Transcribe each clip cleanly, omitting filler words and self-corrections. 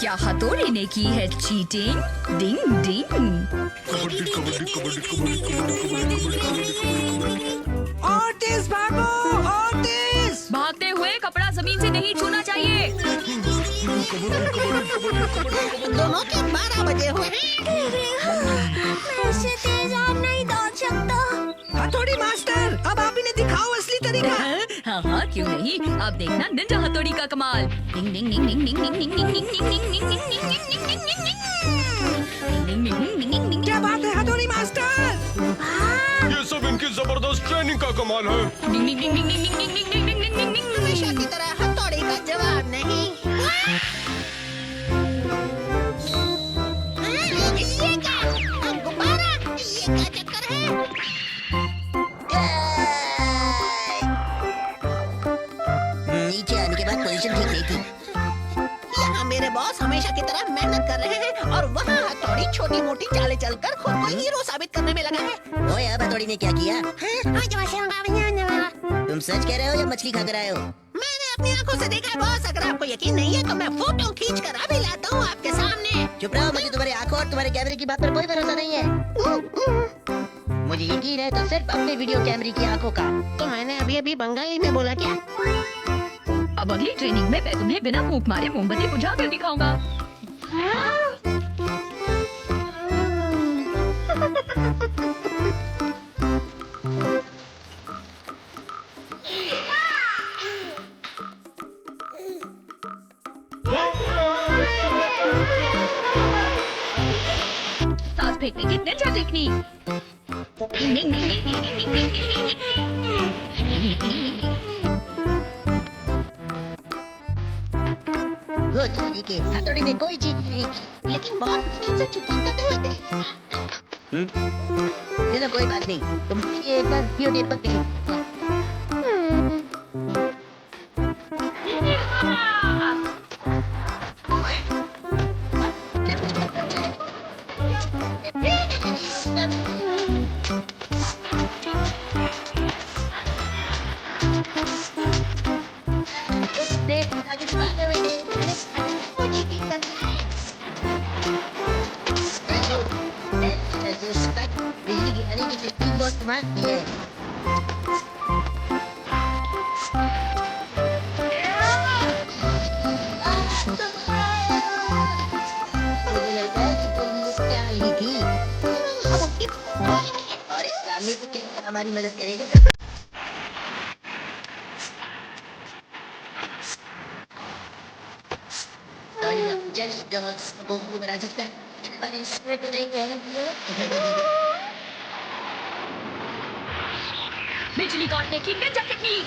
क्या हथौड़ी ने की है चीटिंग? डिंग डिंग। ऑटिस भागो, ऑटिस! भागते हुए कपड़ा जमीन से नहीं छूना चाहिए। दोनों के 12 बजे हुए हैं। मैं इससे तेज और नहीं दौड़ सकता। हथौड़ी मास्टर, अब आप इन्हें दिखाओ असली तरीका। हाँ हाँ, क्यों नहीं। अब देखना निंजा हथौड़ी का कमाल। डिंग डिंग डिंग डिंग डिंग डिंग डिंग डिंग डिंग डिंग डिंग डिंग डिंग डिंग डिंग डिंग डिंग। क्या बात है हथौड़ी मास्टर? ये सब इनकी जबरदस्त ट्रेनिंग का कमाल है। डिंग डिंग डिंग डिंग डिंग डिंग डिंग डिंग डिंग डिंग डिंग डिंग। हमेशा की तरह हथौड़ी का जवाब नहीं। ये क्या? गुब्बारा? ये क्या चक्कर है? नीचे आने के बाद पोजीशन ठीक नहीं थी। यहाँ मेरे बॉस हमेशा की तरह मेहनत कर रहे हैं और वहाँ हथौड़ी छोटी मोटी चालें चलकर खुद को हीरो साबित करने में लगा है। ओए अब हथौड़ी ने क्या किया? तुम सच कह रहे हो या मछली खा कर आए हो? मैंने अपनी आंखों से देखा है बॉस। अगर आपको यकीन नहीं है तो मैं फोटो खींच कर अभी लाता हूँ आपके सामने। चुप रहो, मुझे तुम्हारी आंखों और तुम्हारे कैमरे की बात पर कोई भरोसा नहीं है। मुझे यकीन है तो सिर्फ अपने वीडियो कैमरे की आंखों का। तो मैंने अभी बंगाली में बोला क्या? अब अगली ट्रेनिंग में मैं तुम्हें बिना फूंक मारे मोमबत्ती बुझा कर दिखाऊंगा। सांस फेंकने की निंजा टेक्निक। गुड, ठीक है। हथौड़ी ने कोई चीज नहीं की, लेकिन बहुत मुश्किल से छुट्टी करते हुए थे। चलो कोई बात नहीं, तुम ये एक बार वीडियो टेप पर देखो। बिजली गिराने की टेक्निक बहुत स्मार्ट है। मुझे लगता है कि तुम मुझसे क्या ही थी और इस सामने को क्या हमारी मदद करेगा। बना सकता है पर इसमें तो नहीं है। बिजली काटने की निंजा टेक्निक।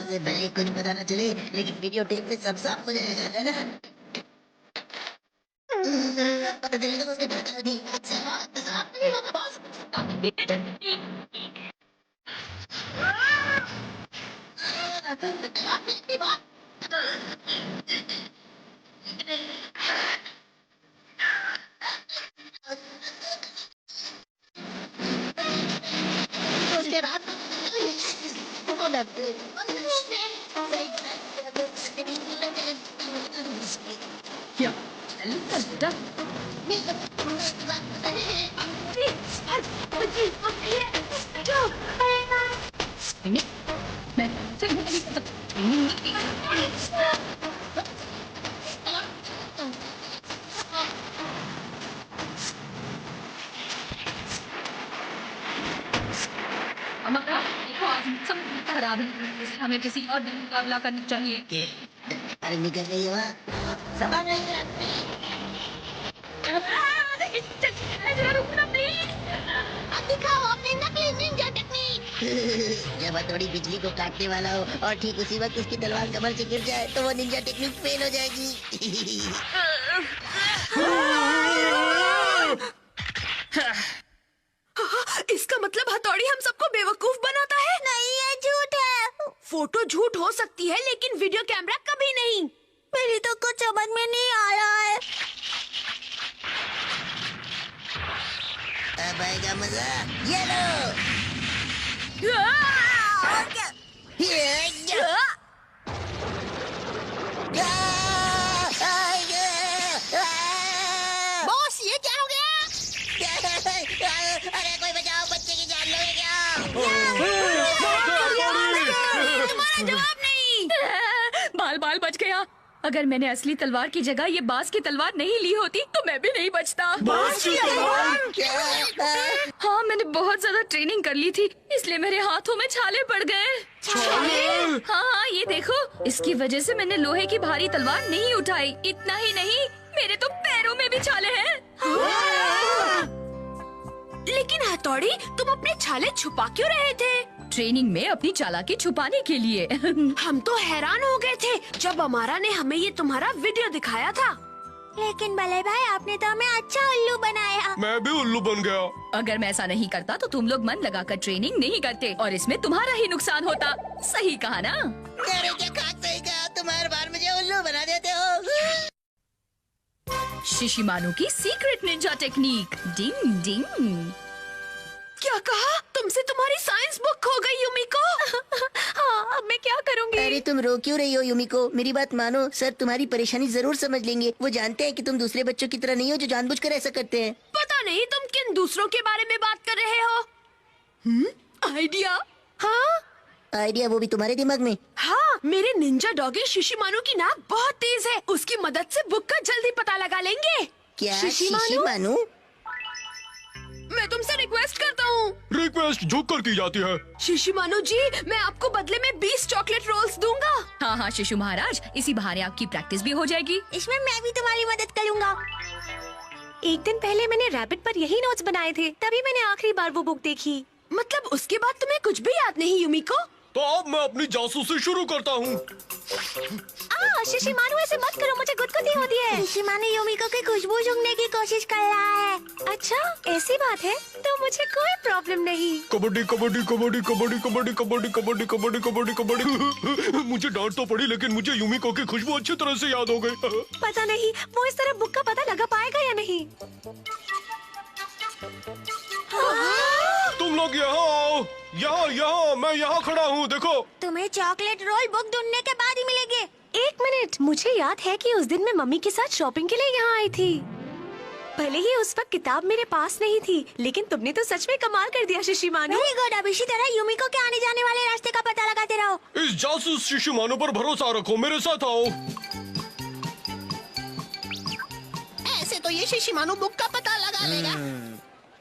से भले कुछ पता न चले लेकिन वीडियो टेप पे सब साफ हो जाएगा ना। पता चलेगा तो उसे बता दी। उसके बाद क्या? हमें किसी और दिन मुकाबला करना चाहिए। अरे निकल गई है वहाँ। सभा नहीं है। रुकना प्लीज। दिखाओ अपनी नकली निंजा टेक्निक। जब हथौड़ी बिजली को काटने वाला हो और ठीक उसी वक्त उसकी तलवार कमर से गिर जाए तो वो निंजा टेक्निक फेल हो जाएगी। इसका मतलब हथौड़ी हम सबको बेवकूफ बनाता है? नहीं, ये झूठ है। फोटो झूठ हो सकती है लेकिन वीडियो कैमरा कभी नहीं। मेरी तो कुछ समझ में नहीं आ रहा है। अब आएगा मजा। ये लो। बॉस ये क्या हो गया? अरे कोई बचाओ, बच्चे की जान लोगे क्या? तुम्हारा जवाब नहीं। बाल बाल बच गया। अगर मैंने असली तलवार की जगह ये बांस की तलवार नहीं ली होती तो मैं भी नहीं बचता। हाँ, मैंने बहुत ज्यादा ट्रेनिंग कर ली थी, इसलिए मेरे हाथों में छाले पड़ गए। हाँ, ये देखो, इसकी वजह से मैंने लोहे की भारी तलवार नहीं उठाई। इतना ही नहीं, मेरे तो पैरों में भी छाले हैं। लेकिन हथौड़ी, तुम अपने छाले छुपा क्यों रहे थे? ट्रेनिंग में अपनी चालाकी छुपाने के लिए। हम तो हैरान हो गए थे जब अमारा ने हमें ये तुम्हारा वीडियो दिखाया था। लेकिन बल्ले भाई, आपने तो हमें अच्छा उल्लू बनाया। मैं भी उल्लू बन गया। अगर मैं ऐसा नहीं करता तो तुम लोग मन लगाकर ट्रेनिंग नहीं करते और इसमें तुम्हारा ही नुकसान होता। सही कहा ना? अरे क्या खाक सही कहा, तुम हर बार मुझे उल्लू बना देते हो। शिशिमानु की सीक्रेट निंजा टेक्निक। डिंग डिंग। क्या कहा? तुमसे तुम्हारी साइंस बुक खो गई युमिको। हाँ, अब मैं क्या करूँगी? अरे तुम रो क्यों रही हो युमिको? मेरी बात मानो, सर तुम्हारी परेशानी जरूर समझ लेंगे। वो जानते हैं कि तुम दूसरे बच्चों की तरह नहीं हो जो जानबूझकर ऐसा करते हैं। पता नहीं तुम किन दूसरों के बारे में बात कर रहे हो। आइडिया? हाँ आइडिया वो भी तुम्हारे दिमाग में? हाँ, मेरे निंजा डॉगी शिशिमानु की नाक बहुत तेज है। उसकी मदद से बुक का जल्दी पता लगा लेंगे। क्या शिशिमानु? शिशिमानु? मैं तुमसे रिक्वेस्ट करता हूँ। रिक्वेस्ट झुक कर की जाती है। शिशिमानु जी, मैं आपको बदले में 20 चॉकलेट रोल्स दूंगा। हाँ हाँ शिशु महाराज, इसी बहाने आपकी प्रैक्टिस भी हो जाएगी। इसमें मैं भी तुम्हारी मदद करूँगा। एक दिन पहले मैंने रैबिट पर यही नोट्स बनाए थे, तभी मैंने आखिरी बार वो बुक देखी। मतलब उसके बाद तुम्हें कुछ भी याद नहीं युमिको? तो अब मैं अपनी जासूसी शुरू करता हूँ। शिशिमानु ऐसे मत करो, मुझे गुदगुदी होती है। शिशिमानु युमिको की खुशबू सूंघने की कोशिश कर रहा है। अच्छा, ऐसी बात है तो मुझे कोई प्रॉब्लम नहीं। कबड्डी कबड्डी कबड्डी कबड्डी कबड्डी कबड्डी कबड्डी कबड्डी कबड्डी कबड्डी। मुझे डांट तो पड़ी, लेकिन मुझे युमिको की खुशबू अच्छी तरह से याद हो गई। पता नहीं वो इस तरह बुक का पता लगा पाएगा या नहीं। तुम लोग यहाँ आओ। यहाँ मैं यहाँ खड़ा हूँ, देखो। तुम्हें चॉकलेट रोल बुक ढूंढने के बाद ही मिलेंगे। एक मिनट, मुझे याद है कि उस दिन मैं मम्मी के साथ शॉपिंग के लिए यहाँ आई थी। भले ही उस वक्त किताब मेरे पास नहीं थी, लेकिन तुमने तो सच में कमाल कर दिया शिशिमानु। Very good. अब इसी तरह युमिको के आने जाने वाले रास्ते का पता लगाते रहो। इस जासूस शिशिमानु पर भरोसा रखो, मेरे साथ आओ। ऐसे तो ये शिशिमानु बुक का पता लगा लेगा।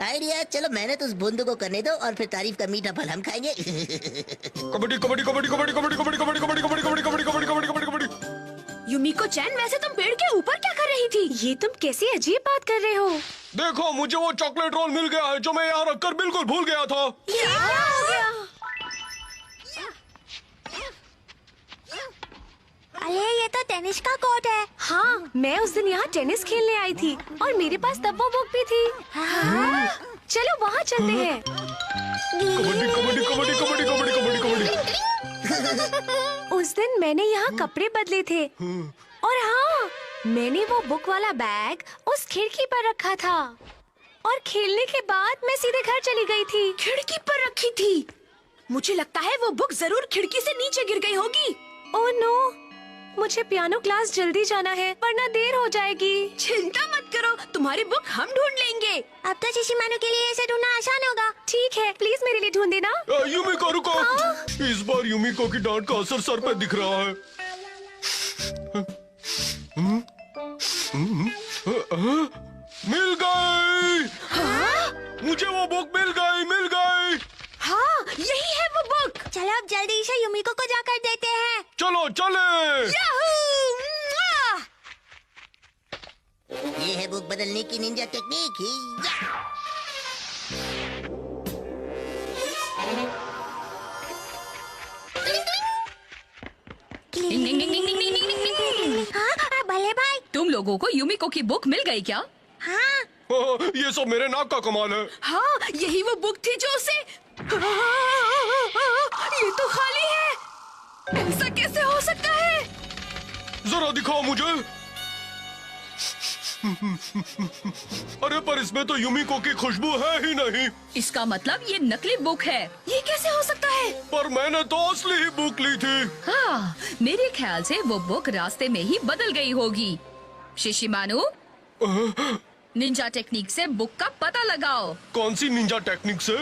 आइडिया, चलो मेहनत उस बूंदू को करने दो और फिर तारीफ का मीठा फल हम खाएंगे। कबड्डी कबड्डी कबड्डी कबड्डी कबड्डी कबड्डी कबड्डी कबड्डी कबड्डी कबड्डी कबड्डी कबड्डी कबड्डी कबड्डी। युमिको चैन, वैसे तुम पेड़ के ऊपर क्या कर रही थी? ये तुम कैसी अजीब बात कर रहे हो? देखो, मुझे वो चॉकलेट रोल मिल गया है जो मैं यहाँ रखकर बिल्कुल भूल गया था। ये क्या हो गया? अरे ये तो टेनिस का कोर्ट है। हाँ, मैं उस दिन यहाँ टेनिस खेलने आई थी और मेरे पास तब वो बुक भी थी। हाँ? चलो वहाँ चलते हैं। कबड्डी कबड्डी कबड्डी कबड्डी कबड्डी कबड्डी कबड्डी। उस दिन मैंने यहाँ कपड़े बदले थे और हाँ, मैंने वो बुक वाला बैग उस खिड़की पर रखा था और खेलने के बाद मैं सीधे घर चली गई थी। खिड़की पर रखी थी? मुझे लगता है वो बुक जरूर खिड़की से नीचे गिर गई होगी। ओह नो, मुझे पियानो क्लास जल्दी जाना है वरना देर हो जाएगी। चिंता मत करो, तुम्हारी बुक हम ढूंढ लेंगे। अब तो शिशिमानु के लिए इसे ढूंढना आसान होगा। ठीक है, प्लीज मेरे लिए ढूंढ देना। युमिको रुको। इस बार युमिको की डांट का असर सर पे दिख रहा है। मिल गई। मुझे वो बुक मिल गई। हाँ, यही है वो बुक। चलो अब जल्दी से युमिको को जाकर देते हैं। चलो चले। ये है बुक बदलने की निंजा टेक्निक ही। डिंग डिंग डिंग डिंग डिंग डिंग डिंग डिंग डिंग। हाँ, भले भाई। तुम लोगों को युमिको की बुक मिल गई क्या? हाँ, ये सब मेरे नाक का कमाल है। हाँ, यही वो बुक थी जो उसे। ये तो खाली है। ऐसा कैसे हो सकता है? जरा दिखाओ मुझे। अरे पर इसमें तो युमिको की खुशबू है ही नहीं। इसका मतलब ये नकली बुक है। ये कैसे हो सकता है? पर मैंने तो असली ही बुक ली थी। हाँ, मेरे ख्याल से वो बुक रास्ते में ही बदल गई होगी। शिशिमानु, निंजा टेक्निक से बुक का पता लगाओ। कौन सी निंजा टेक्निक से?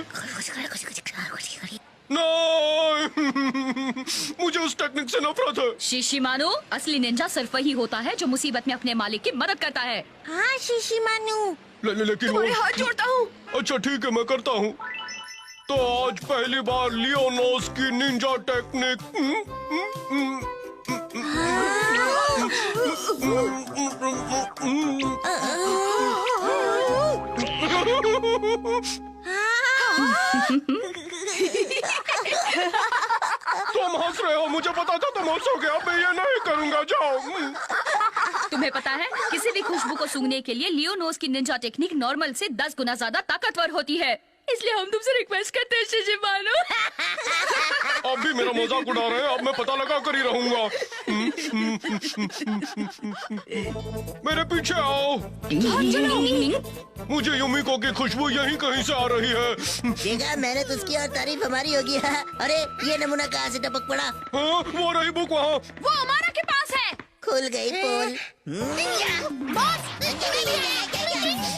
नहीं, मुझे उस टेक्निक से नफरत है। शिशिमानु, असली निंजा सिर्फ वही होता है जो मुसीबत में अपने मालिक की मदद करता है। हाँ शिशिमानु, लेकिन तुम्हारे हाथ जोड़ता हूँ। अच्छा ठीक है, मैं करता हूँ। तो आज पहली बार लियोनोस की निंजा टेक्निक। तुम हंस रहे हो, मुझे पता था तुम हंसोगे। अब मैं ये नहीं करूँगा, जाओ। तुम्हें पता है, किसी भी खुशबू को सूंघने के लिए लियोनोस की निंजा टेक्निक नॉर्मल से 10 गुना ज्यादा ताकतवर होती है। इसलिए हम तुमसे रिक्वेस्ट करते हैं शिशिमानु। अब भी मेरा मजाक उड़ा रहे हैं। अब मैं पता लगा कर ही रहूंगा। मेरे पीछे आओ। मुझे युमिको की खुशबू यहीं कहीं से आ रही है। देखा, मैंने तो उसकी और तारीफ हमारी होगी। अरे ये नमूना कहाँ से टपक पड़ा? हाँ, वो रही बुक वहाँ। वो हमारा के पास है। खुल गई पोल।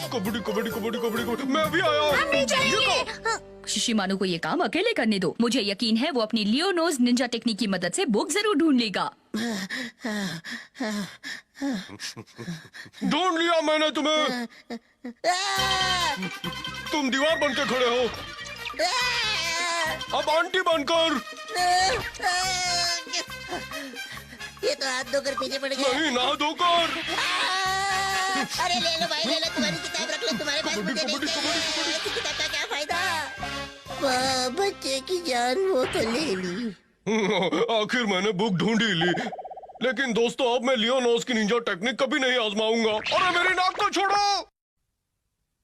कबड्डी कबड्डी कबड्डी कबड्डी कबड्डी। मैं भी आया। शिशिमानु को ये काम अकेले करने दो। मुझे यकीन है वो अपनी लियोनोस निंजा टेक्निक की मदद से बुक जरूर ढूंढ लेगा। ढूंढ लिया मैंने तुम्हें। तुम दीवार बन के खड़े हो। अब आंटी बनकर। ये तो हाथ धोकर पीछे पड़ गया। नहीं, ना धोकर। अरे ले लो भाई, ले लो। तुम्हारी किताब रख लो, तुम्हारे पास मुझे नहीं चाहिए। इस किताब का क्या फायदा? बच्चे की जान वो तो ले ली। आखिर मैंने बुक ढूंढ ही ली। लेकिन दोस्तों, अब मैं लियोनोस की निंजा टेक्निक कभी नहीं आजमाऊंगा। अरे मेरी नाक को छोड़ो।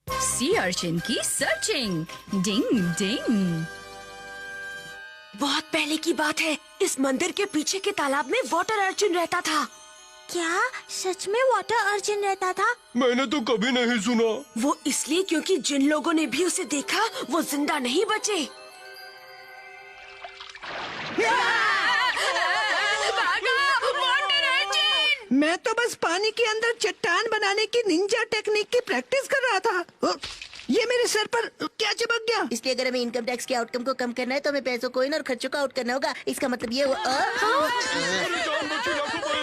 सी अर्चिन की सर्चिंग। डिंग डिंग। बहुत पहले की बात है, इस मंदिर के पीछे के तालाब में वाटर अर्चिन रहता था। क्या सच में वाटर अर्चिन रहता था? मैंने तो कभी नहीं सुना। वो इसलिए क्योंकि जिन लोगों ने भी उसे देखा वो जिंदा नहीं बचे। मैं तो बस पानी के अंदर चट्टान बनाने की निंजा टेक्निक की प्रैक्टिस कर रहा था। ये मेरे सर पर क्या चिपक गया? इसलिए अगर हमें इनकम टैक्स के आउटकम को कम करना है तो हमें पैसों को इन और खर्चों को आउट करना होगा। इसका मतलब ये हुआ। मेरी जान बची लाखों पर।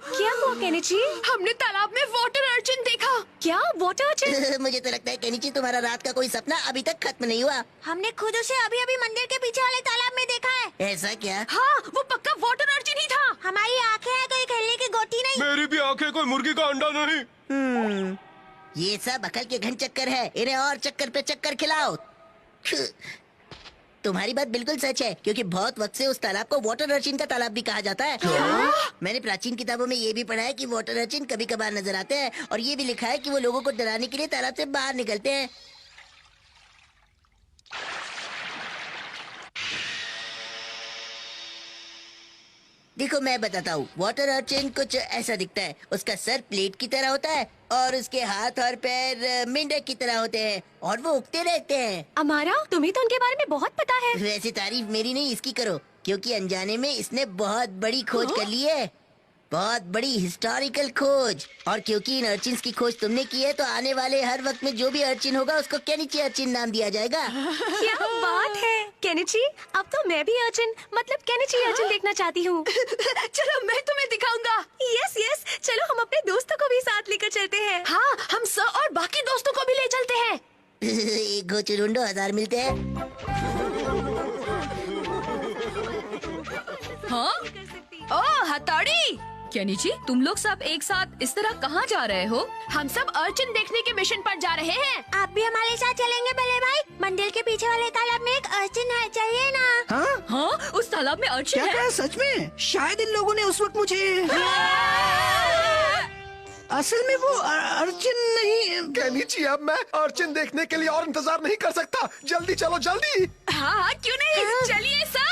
क्या हुआ केनिची? हमने तालाब में वाटर अर्चिन देखा। क्या वाटर अर्चिन? मुझे तो लगता है केनिची, तुम्हारा रात का कोई सपना अभी तक खत्म नहीं हुआ। हमने खुद उसे अभी अभी मंदिर के पीछे वाले तालाब में देखा है। ऐसा क्या? हाँ, वो पक्का वाटर अर्चिन ही था। हमारी आंखें हैं, कोई खेलने की गोटी नहीं। मेरी भी आंखें, कोई मुर्गी का अंडा नहीं। ये सब अकल के घन चक्कर है। इन्हें और चक्कर पे चक्कर खिलाओ। तुम्हारी बात बिल्कुल सच है, क्योंकि बहुत वक्त से उस तालाब को वाटर अर्चिन का तालाब भी कहा जाता है। मैंने प्राचीन किताबों में ये भी पढ़ा है कि वाटर अर्चिन कभी कभार नजर आते हैं, और ये भी लिखा है कि वो लोगों को डराने के लिए तालाब से बाहर निकलते हैं। देखो मैं बताता हूँ, वाटर अर्चिन कुछ ऐसा दिखता है। उसका सर प्लेट की तरह होता है और उसके हाथ और पैर मेंढक की तरह होते हैं, और वो उगते रहते हैं। अमारा, तुम्हें तो उनके बारे में बहुत पता है। वैसे तारीफ मेरी नहीं, इसकी करो, क्योंकि अनजाने में इसने बहुत बड़ी खोज कर ली है। बहुत बड़ी हिस्टोरिकल खोज। और क्योंकि इन अर्चिन्स की खोज तुमने की है, तो आने वाले हर वक्त में जो भी अर्चिन होगा उसको केनिची अर्चिन नाम दिया जाएगा। क्या बात है केनिची, अब तो मैं भी अर्चिन मतलब केनिची अर्चिन देखना चाहती हूँ। चलो मैं तुम्हें दिखाऊंगा। यस यस, चलो हम अपने दोस्तों को भी साथ लेकर चलते हैं। हाँ, हम सर और बाकी दोस्तों को भी ले चलते हैं। एक गोचर ढूंढो, 1000 मिलते हैं। हाँ? ओह हथौड़ी। केनिची, तुम लोग सब एक साथ इस तरह कहाँ जा रहे हो? हम सब अर्चिन देखने के मिशन पर जा रहे हैं। आप भी हमारे साथ चलेंगे बल्ले भाई? मंदिर के पीछे वाले तालाब में एक अर्चिन है, चलिए ना। हाँ? हाँ, उस तालाब में अर्चिन क्या है। कहा? सच में? शायद इन लोगों ने उस वक्त मुझे असल में वो अर्चिन नहीं। केनिची, अब मैं अर्चिन देखने के लिए और इंतजार नहीं कर सकता। जल्दी चलो, जल्दी। हाँ क्यों नहीं, चलिए सर।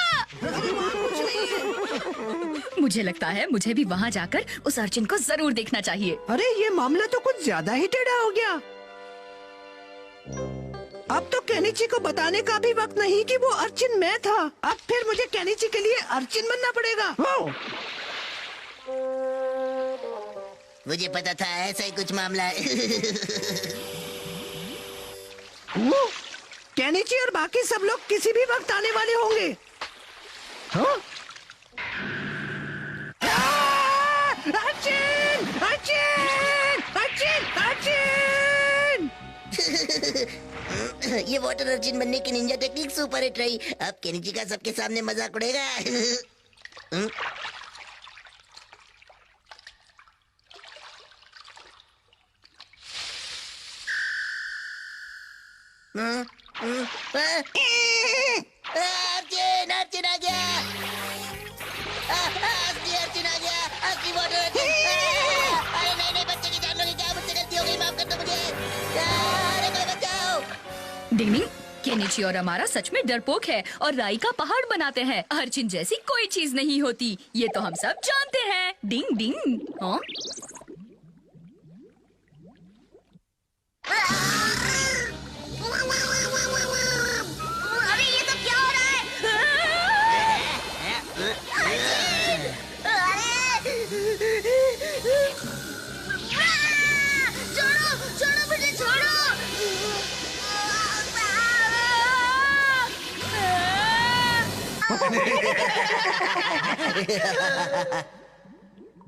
मुझे लगता है मुझे भी वहाँ जाकर उस अर्जुन को जरूर देखना चाहिए। अरे ये मामला तो कुछ ज्यादा ही टेढ़ा हो गया। अब तो केनिची को बताने का भी वक्त नहीं कि वो अर्जुन मैं था। अब फिर मुझे केनिची के लिए अर्जुन बनना पड़ेगा। मुझे पता था ऐसा ही कुछ मामला है। केनिची और बाकी सब लोग किसी भी वक्त आने वाले होंगे। हाँ? अर्जुन! अर्जुन! अर्जुन! अर्जुन! ये वाटर अर्जुन बनने की निंजा टेक्निक सुपर हिट रही। अब केनिची का सबके सामने मजाक उड़ेगा। अर्जुन! अर्जुन आ गया! असली अर्जुन आ गया! असली वाटर अर्जुन! अरे नहीं नहीं, बच्चे की जान लोगे क्या? मुझसे गलती हो गई, माफ कर दो मुझे। अरे कोई बचाओ! डिंग डिंग, केनिची और अमारा सच में डरपोक है और राई का पहाड़ बनाते हैं। अर्जुन जैसी कोई चीज नहीं होती, ये तो हम सब जानते हैं। डिंग डिंग। हाँ? अरे ये तो क्या हो रहा है? छोड़ो छोड़ो मुझे, छोड़ो।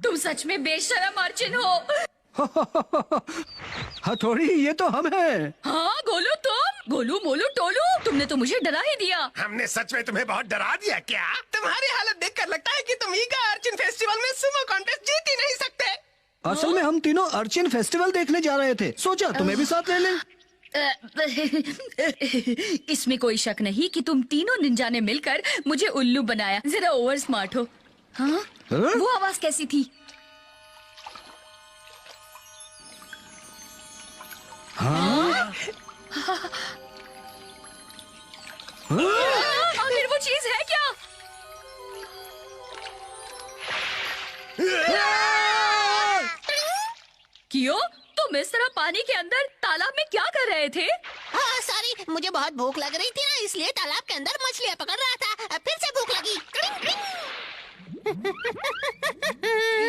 तुम सच में बेशरम अर्जुन हो। हथौड़ी, ये तो हम हैं। हाँ गोलू, तुम गोलू मोलू टोलू, तुमने तो मुझे डरा ही दिया। हमने सच में तुम्हें बहुत डरा दिया क्या? तुम्हारी हालत देखकर लगता है कि तुम ईगा अर्जुन फेस्टिवल में सुमो कॉन्टेस्ट जीत ही नहीं सकते। असल में हम तीनों अर्जुन फेस्टिवल देखने जा रहे थे, सोचा तुम्हें भी साथ ले लें। इसमें कोई शक नहीं कि तुम तीनों निंजा ने मिलकर मुझे उल्लू बनाया। जरा ओवर स्मार्ट हो। हाँ? हाँ? वो आवाज कैसी थी? आखिर वो चीज है क्या? क्यों? तुम इस तरह पानी के अंदर तालाब में क्या कर रहे थे? हाँ सॉरी, मुझे बहुत भूख लग रही थी ना, इसलिए तालाब के अंदर मछलियाँ पकड़ रहा था। फिर से भूख लगी। ट्रिंग, ट्रिंग।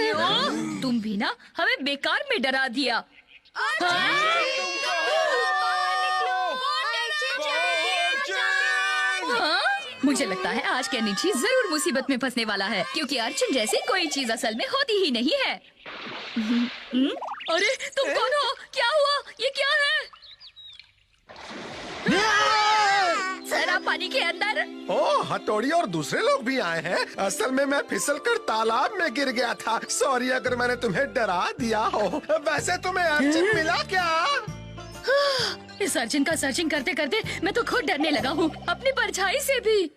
क्यों? तुम भी ना हमें बेकार में डरा दिया। हाँ? मुझे लगता है आज केनिची जरूर मुसीबत में फंसने वाला है, क्योंकि अर्जुन जैसी कोई चीज असल में होती ही नहीं है। अरे तुम कौन हो? क्या हुआ? ये क्या है? जरा पानी के अंदर। ओह, हथौड़ी और दूसरे लोग भी आए हैं। असल में मैं फिसलकर तालाब में गिर गया था। सॉरी अगर मैंने तुम्हें डरा दिया हो। वैसे तुम्हें अर्जुन मिला क्या? इस अर्जुन का सर्चिंग करते करते मैं तो खुद डरने लगा हूँ, अपनी परछाई से भी।